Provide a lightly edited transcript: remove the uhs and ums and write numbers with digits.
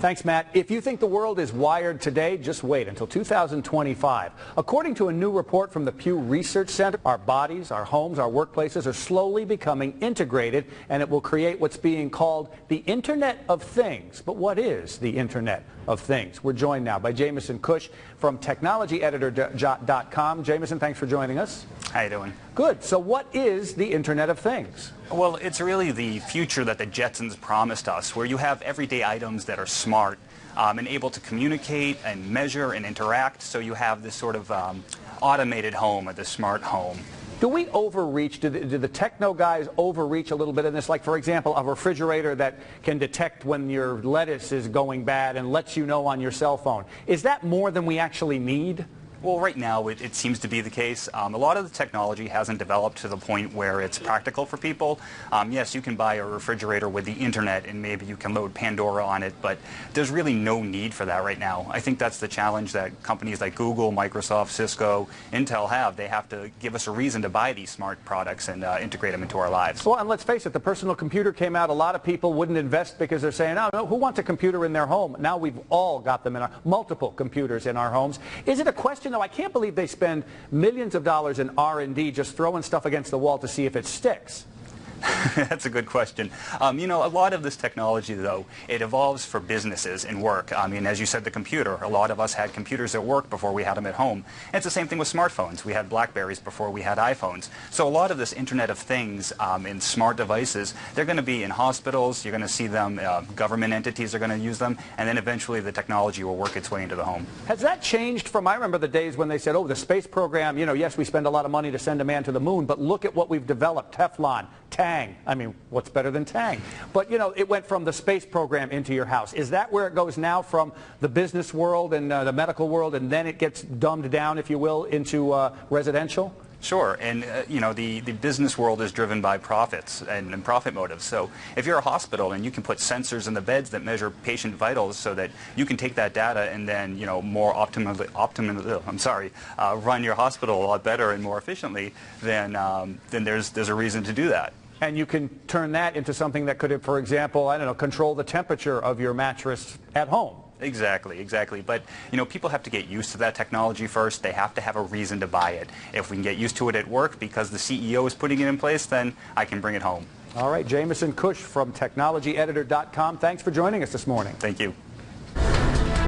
Thanks, Matt. If you think the world is wired today, just wait until 2025. According to a new report from the Pew Research Center, our bodies, our homes, our workplaces are slowly becoming integrated, and it will create what's being called the Internet of Things. But what is the Internet of Things? We're joined now by Jameson Cush from technologyeditor.com. Jameson, thanks for joining us. How you doing? Good. So what is the Internet of Things? Well, it's really the future that the Jetsons promised us, where you have everyday items that are smart and able to communicate and measure and interact, so you have this sort of automated home or the smart home. Do we overreach? Do the techno guys overreach a little bit in this? Like, for example, a refrigerator that can detect when your lettuce is going bad and lets you know on your cell phone. Is that more than we actually need? Well, right now it seems to be the case. A lot of the technology hasn't developed to the point where it's practical for people. Yes, you can buy a refrigerator with the internet and maybe you can load Pandora on it, but there's really no need for that right now. I think that's the challenge that companies like Google, Microsoft, Cisco, Intel have. They have to give us a reason to buy these smart products and integrate them into our lives. Well, and let's face it, the personal computer came out. A lot of people wouldn't invest because they're saying, oh, no, who wants a computer in their home? Now we've all got them in our multiple computers in our homes. Is it a question, though? I can't believe they spend millions of dollars in R&D just throwing stuff against the wall to see if it sticks. That's a good question. You know, a lot of this technology, though, it evolves for businesses and work. I mean, as you said, the computer. A lot of us had computers at work before we had them at home. And it's the same thing with smartphones. We had BlackBerries before we had iPhones. So a lot of this Internet of Things in smart devices, they're going to be in hospitals. You're going to see them, government entities are going to use them, and then eventually the technology will work its way into the home. Has that changed from, I remember the days when they said, oh, the space program, you know, yes, we spend a lot of money to send a man to the moon, but look at what we've developed, Teflon, Tang. I mean, what's better than Tang? But, you know, it went from the space program into your house. Is that where it goes now, from the business world and the medical world, and then it gets dumbed down, if you will, into residential? Sure, and you know, the business world is driven by profits and profit motives. So if you're a hospital and you can put sensors in the beds that measure patient vitals so that you can take that data and then, you know, more optimally run your hospital a lot better and more efficiently, then there's a reason to do that. And you can turn that into something that could, for example, I don't know, control the temperature of your mattress at home. Exactly, exactly. But, you know, people have to get used to that technology first. They have to have a reason to buy it. If we can get used to it at work because the CEO is putting it in place, then I can bring it home. All right, Jameson Cush from technologyeditor.com. Thanks for joining us this morning. Thank you.